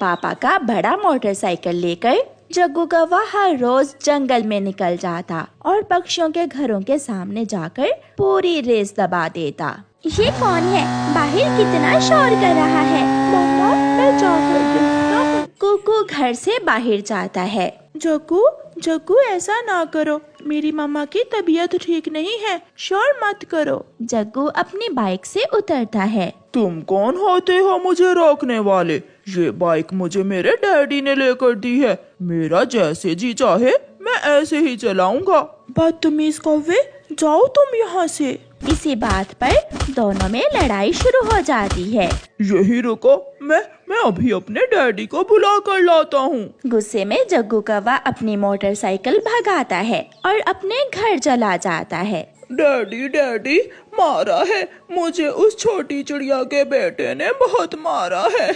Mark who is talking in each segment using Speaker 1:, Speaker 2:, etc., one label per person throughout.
Speaker 1: पापा का बड़ा मोटरसाइकिल लेकर जग्गू कौवा हर रोज जंगल में निकल जाता और पक्षियों के घरों के सामने जाकर पूरी रेस दबा देता।
Speaker 2: ये कौन है? बाहर कितना शोर कर रहा है।
Speaker 3: मम्मा, मैं जाकर देखता हूँ।
Speaker 1: कुकू घर से बाहर जाता है।
Speaker 3: जग्गू, जग्गू ऐसा ना करो, मेरी मम्मा की तबीयत ठीक नहीं है, शोर मत करो।
Speaker 1: जग्गू अपनी बाइक से उतरता है।
Speaker 4: तुम कौन होते हो मुझे रोकने वाले? ये बाइक मुझे मेरे डैडी ने लेकर दी है। मेरा जैसे जी चाहे मैं ऐसे ही चलाऊंगा।
Speaker 3: बदतमीज कौवे, जाओ तुम यहाँ से।
Speaker 1: इसी बात पर दोनों में लड़ाई शुरू हो जाती है।
Speaker 4: यही रुको, मैं अभी अपने डैडी को बुला कर लाता हूँ।
Speaker 1: गुस्से में जग्गू कौवा अपनी मोटरसाइकिल भगाता है और अपने घर चला जाता है।
Speaker 4: डैडी डैडी, मारा है मुझे उस छोटी चिड़िया के बेटे ने, बहुत मारा है।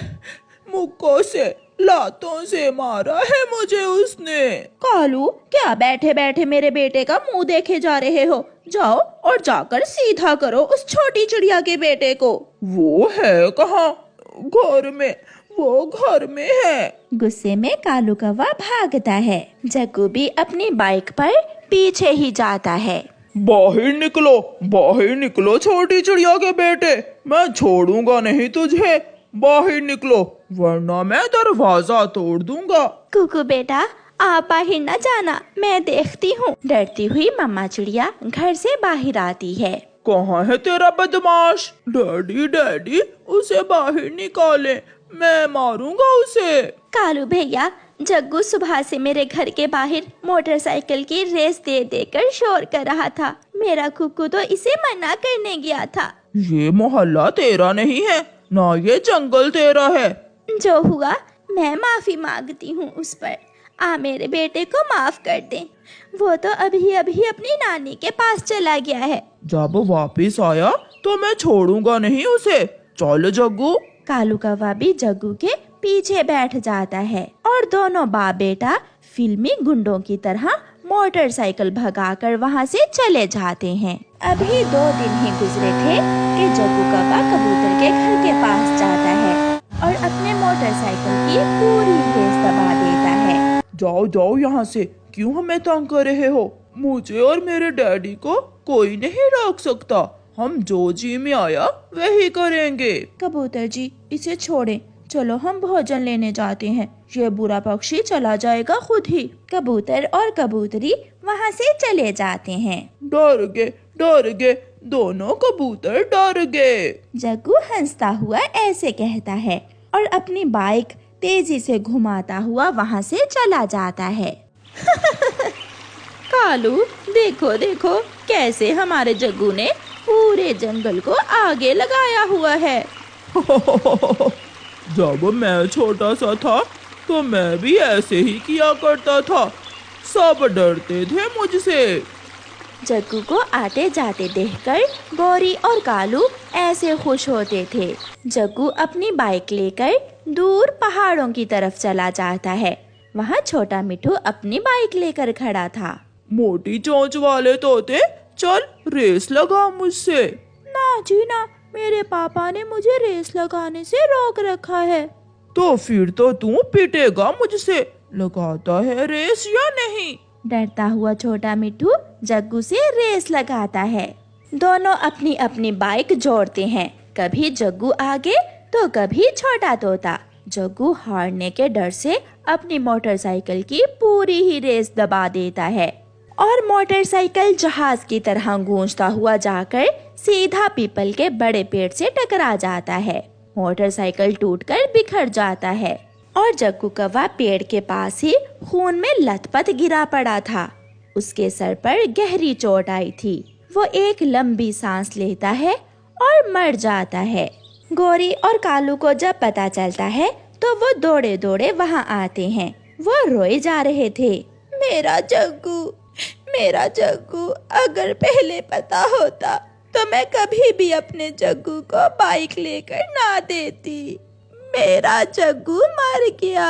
Speaker 4: मुक्कों से, लातों से मारा है मुझे उसने।
Speaker 1: कालू, क्या बैठे बैठे मेरे बेटे का मुंह देखे जा रहे हो? जाओ और जाकर सीधा करो उस छोटी चिड़िया के बेटे को।
Speaker 4: वो है कहाँ? घर में, वो घर में है।
Speaker 1: गुस्से में कालू कौवा भागता है। जग्गू भी अपनी बाइक पर पीछे ही जाता है।
Speaker 4: बाहर निकलो छोटी चिड़िया के बेटे, मैं छोड़ूंगा नहीं तुझे। बाहर निकलो वरना मैं दरवाजा तोड़ दूंगा।
Speaker 1: कुकू बेटा, आप बाहर न जाना, मैं देखती हूँ। डरती हुई मम्मा चिड़िया घर से बाहर आती है।
Speaker 4: कहाँ है तेरा बदमाश? डैडी डैडी, उसे बाहर निकाले, मैं मारूंगा उसे।
Speaker 1: कालू भैया, जग्गू सुबह से मेरे घर के बाहर मोटरसाइकिल की रेस दे देकर शोर कर रहा था। मेरा कुकू तो इसे मना करने गया था।
Speaker 4: ये मोहल्ला तेरा नहीं है, ना ये जंगल तेरा है।
Speaker 1: जो हुआ मैं माफी मांगती हूँ उस पर। मेरे बेटे को माफ कर दे। वो तो अभी अभी अपनी नानी के पास चला गया है।
Speaker 4: जब वापिस आया तो मैं छोड़ूंगा नहीं उसे। चल जग्गू।
Speaker 1: कालू कौवा भी जग्गू के पीछे बैठ जाता है और दोनों बाप बेटा फिल्मी गुंडों की तरह मोटरसाइकिल भगाकर वहाँ से चले जाते हैं। अभी 2 दिन ही गुजरे थे कि जग्गू कौवा कबूतर के घर के पास जाता है और अपने मोटरसाइकिल की पूरी रेस दबा देता है।
Speaker 4: जाओ जाओ यहाँ से, क्यों हमें तंग कर रहे हो? मुझे और मेरे डैडी को कोई नहीं रोक सकता। हम जो जी में आया वही करेंगे।
Speaker 3: कबूतर जी, इसे छोड़ें, चलो हम भोजन लेने जाते हैं। ये बुरा पक्षी चला जाएगा खुद ही।
Speaker 1: कबूतर और कबूतरी वहाँ से चले जाते हैं।
Speaker 4: डर गए, दोनों कबूतर डर गए।
Speaker 1: जग्गू हंसता हुआ ऐसे कहता है और अपनी बाइक तेजी से घुमाता हुआ वहाँ से चला जाता है। कालू, देखो देखो कैसे हमारे जग्गू ने पूरे जंगल को आगे लगाया हुआ है।
Speaker 4: जब मैं छोटा सा था तो मैं भी ऐसे ही किया करता था, सब डरते थे मुझसे।
Speaker 1: जग्गू को आते जाते देखकर गौरी और कालू ऐसे खुश होते थे। जग्गू अपनी बाइक लेकर दूर पहाड़ों की तरफ चला जाता है। वहाँ छोटा मिठू अपनी बाइक लेकर खड़ा था।
Speaker 4: मोटी चोंच वाले तोते, चल रेस लगा मुझसे।
Speaker 3: ना जी ना, मेरे पापा ने मुझे रेस लगाने से रोक रखा है।
Speaker 4: तो फिर तो तू पिटेगा मुझसे। लगाता है रेस या नहीं?
Speaker 1: डरता हुआ छोटा मिठू जग्गू से रेस लगाता है। दोनों अपनी अपनी बाइक जोड़ते हैं, कभी जग्गू आगे तो कभी छोटा तोता। जग्गू हारने के डर से अपनी मोटरसाइकिल की पूरी ही रेस दबा देता है और मोटरसाइकिल जहाज की तरह गूंजता हुआ जाकर सीधा पीपल के बड़े पेड़ से टकरा जाता है। मोटरसाइकिल टूटकर बिखर जाता है और जग्गू कौवा पेड़ के पास ही खून में लथपथ गिरा पड़ा था। उसके सर पर गहरी चोट आई थी। वो एक लंबी सांस लेता है और मर जाता है। गौरी और कालू को जब पता चलता है तो वो दौड़े दौड़े वहाँ आते हैं। वो रोए जा रहे थे।
Speaker 3: मेरा जग्गू, अगर पहले पता होता तो मैं कभी भी अपने जग्गू को बाइक लेकर ना देती। मेरा जग्गू मर गया।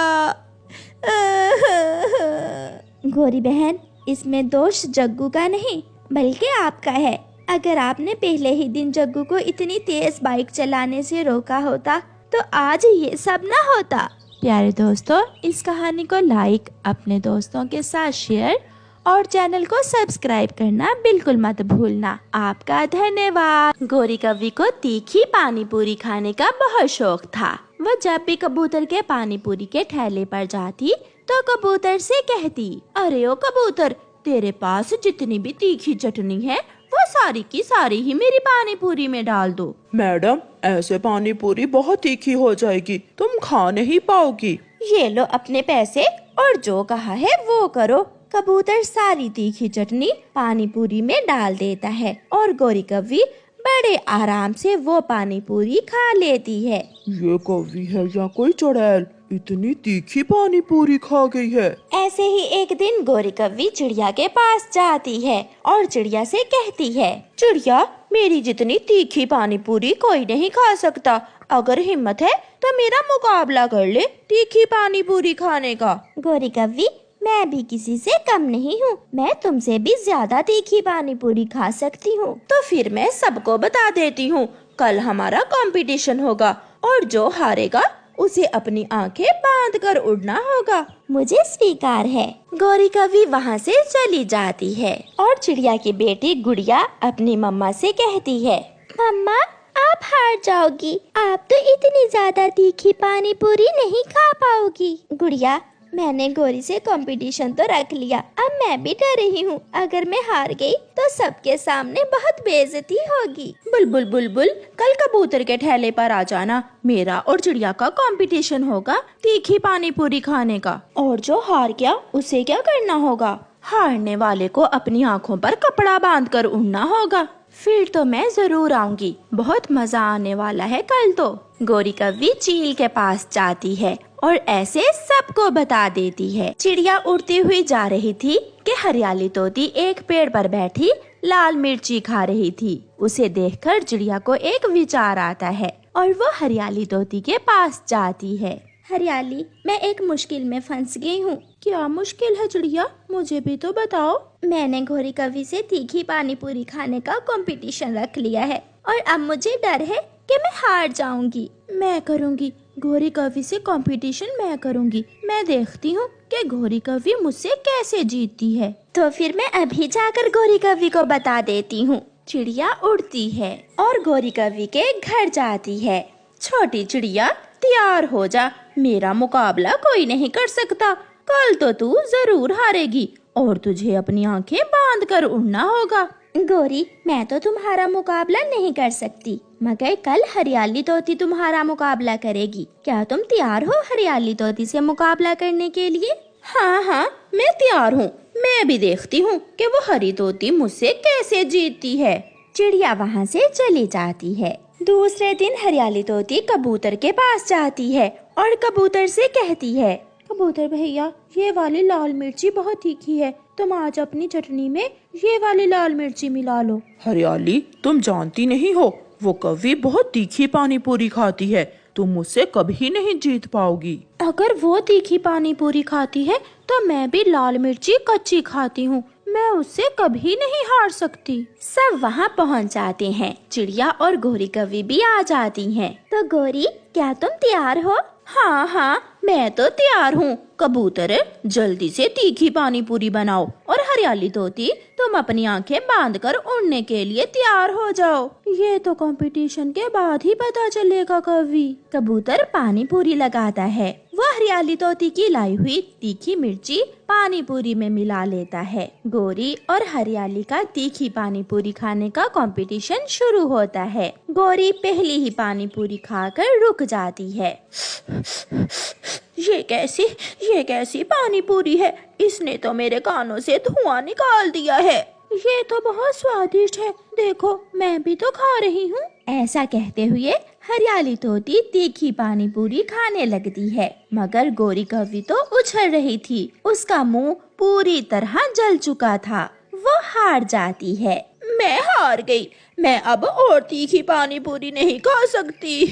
Speaker 1: गौरी बहन, इसमें दोष जग्गू का नहीं बल्कि आपका है। अगर आपने पहले ही दिन जग्गू को इतनी तेज बाइक चलाने से रोका होता तो आज ये सब ना होता। प्यारे दोस्तों, इस कहानी को लाइक, अपने दोस्तों के साथ शेयर और चैनल को सब्सक्राइब करना बिल्कुल मत भूलना। आपका धन्यवाद। गौरी कव्वी को तीखी पानी पूरी खाने का बहुत शौक था। वह जब भी कबूतर के पानी पूरी के ठेले पर जाती तो कबूतर से कहती, अरे ओ कबूतर, तेरे पास जितनी भी तीखी चटनी है वो सारी की सारी ही मेरी पानी पूरी में डाल दो।
Speaker 4: मैडम, ऐसे पानी पूरी बहुत तीखी हो जाएगी, तुम खा नहीं पाओगी।
Speaker 1: ये लो अपने पैसे और जो कहा है वो करो। कबूतर सारी तीखी चटनी पानी पूरी में डाल देता है और गौरी कव्वी बड़े आराम से वो पानी पूरी खा लेती है।
Speaker 4: ये कौवी है या कोई चुड़ैल, इतनी तीखी पानी पूरी खा गई है।
Speaker 1: ऐसे ही एक दिन गौरी कव्वी चिड़िया के पास जाती है और चिड़िया से कहती है, चिड़िया, मेरी जितनी तीखी पानी पूरी कोई नहीं खा सकता। अगर हिम्मत है तो मेरा मुकाबला कर ले तीखी पानी पूरी खाने का।
Speaker 2: गौरी कव्वी, मैं भी किसी से कम नहीं हूँ। मैं तुमसे भी ज्यादा तीखी पानी पूरी खा सकती हूँ।
Speaker 1: तो फिर मैं सबको बता देती हूँ, कल हमारा कंपटीशन होगा और जो हारेगा उसे अपनी आंखें बांध कर उड़ना होगा।
Speaker 2: मुझे स्वीकार है।
Speaker 1: गौरी कव्वी वहाँ से चली जाती है और चिड़िया की बेटी गुड़िया अपनी मम्मा से कहती है,
Speaker 2: मम्मा, आप हार जाओगी। आप तो इतनी ज्यादा तीखी पानी पूरी नहीं खा पाओगी। गुड़िया, मैंने गौरी से कंपटीशन तो रख लिया, अब मैं भी डर रही हूँ। अगर मैं हार गई तो सबके सामने बहुत बेइज्जती होगी।
Speaker 1: बुलबुल बुलबुल, कल कबूतर के ठेले पर आ जाना। मेरा और चिड़िया का कंपटीशन होगा तीखी पानी पूरी खाने का, और जो हार गया उसे क्या करना होगा? हारने वाले को अपनी आँखों पर कपड़ा बांध कर उड़ना होगा। फिर तो मैं जरूर आऊंगी, बहुत मजा आने वाला है कल तो। गौरी कव्वी चील के पास जाती है और ऐसे सबको बता देती है। चिड़िया उड़ती हुई जा रही थी कि हरियाली तोती एक पेड़ पर बैठी लाल मिर्ची खा रही थी। उसे देखकर चिड़िया को एक विचार आता है और वो हरियाली तोती के पास जाती है।
Speaker 2: हरियाली, मैं एक मुश्किल में फंस गई हूँ।
Speaker 1: क्या मुश्किल है चिड़िया? मुझे भी तो बताओ।
Speaker 2: मैंने गौरी कव्वी से तीखी पानी पूरी खाने का कंपटीशन रख लिया है और अब मुझे डर है कि मैं हार जाऊंगी।
Speaker 1: मैं करूंगी गौरी कव्वी से कंपटीशन, मैं करूंगी। मैं देखती हूँ कि गौरी कव्वी मुझसे कैसे जीतती है।
Speaker 2: तो फिर मैं अभी जाकर गौरी कव्वी को बता देती हूँ।
Speaker 1: चिड़िया उड़ती है और गौरी कव्वी के घर जाती है। छोटी चिड़िया, तैयार हो जा, मेरा मुकाबला कोई नहीं कर सकता। कल तो तू जरूर हारेगी और तुझे अपनी आंखें बांध कर उड़ना होगा।
Speaker 2: गौरी, मैं तो तुम्हारा मुकाबला नहीं कर सकती, मगर कल हरियाली तोती तुम्हारा मुकाबला करेगी। क्या तुम तैयार हो हरियाली तोती से मुकाबला करने के लिए?
Speaker 1: हाँ हाँ, मैं तैयार हूँ। मैं भी देखती हूँ कि वो हरी तोती मुझसे कैसे जीतती है।
Speaker 2: चिड़िया वहाँ से चली जाती है।
Speaker 1: दूसरे दिन हरियाली तोती कबूतर के पास जाती है और कबूतर से कहती है, कबूतर भैया, ये वाली लाल मिर्ची बहुत तीखी है, तुम आज अपनी चटनी में ये वाली लाल मिर्ची मिला लो।
Speaker 4: हरियाली, तुम जानती नहीं हो, वो कव्वी बहुत तीखी पानी पूरी खाती है, तुम मुझसे कभी नहीं जीत पाओगी।
Speaker 1: अगर वो तीखी पानी पूरी खाती है तो मैं भी लाल मिर्ची कच्ची खाती हूँ, मैं उससे कभी नहीं हार सकती। सब वहाँ पहुँच जाते हैं। चिड़िया और गौरी कव्वी भी आ जाती हैं।
Speaker 2: तो गौरी, क्या तुम तैयार हो?
Speaker 1: हाँ हाँ, मैं तो तैयार हूँ। कबूतर, जल्दी से तीखी पानी पूरी बनाओ और हरियाली तोती, तुम अपनी आंखें बांध कर उड़ने के लिए तैयार हो जाओ। ये तो कंपटीशन के बाद ही पता चलेगा कव्वी। कबूतर पानी पूरी लगाता है। वह हरियाली तोती की लाई हुई तीखी मिर्ची पानी पूरी में मिला लेता है। गौरी और हरियाली का तीखी पानी पूरी खाने का कंपटीशन शुरू होता है। गौरी पहली ही पानी पूरी खाकर रुक जाती है। ये कैसी पानी पूरी है? इसने तो मेरे कानों से धुआं निकाल दिया है। ये तो बहुत स्वादिष्ट है, देखो मैं भी तो खा रही हूँ। ऐसा कहते हुए हरियाली तोती तीखी पानी पूरी खाने लगती है, मगर गौरी कव्वी तो उछल रही थी। उसका मुंह पूरी तरह जल चुका था। वो हार जाती है। मैं हार गई, मैं अब और तीखी पानी पूरी नहीं खा सकती।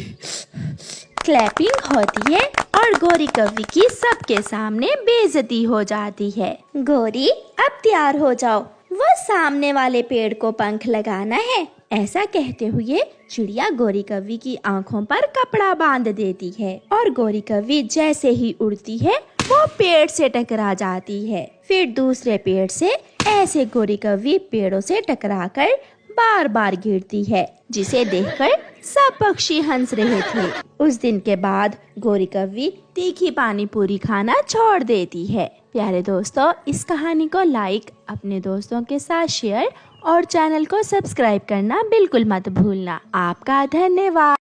Speaker 1: क्लैपिंग होती है और गौरी कव्वी की सबके सामने बेइज्जती हो जाती है।
Speaker 2: गौरी, अब तैयार हो जाओ, वो सामने वाले पेड़ को पंख लगाना है।
Speaker 1: ऐसा कहते हुए चिड़िया गोरी कौवी की आंखों पर कपड़ा बांध देती है और गोरी कौवी जैसे ही उड़ती है वो पेड़ से टकरा जाती है। फिर दूसरे पेड़ से ऐसे गोरी कौवी पेड़ों से टकराकर बार बार गिरती है, जिसे देखकर सब पक्षी हंस रहे थे। उस दिन के बाद गोरी कौवी तीखी पानी पूरी खाना छोड़ देती है। प्यारे दोस्तों, इस कहानी को लाइक, अपने दोस्तों के साथ शेयर और चैनल को सब्सक्राइब करना बिल्कुल मत भूलना। आपका धन्यवाद।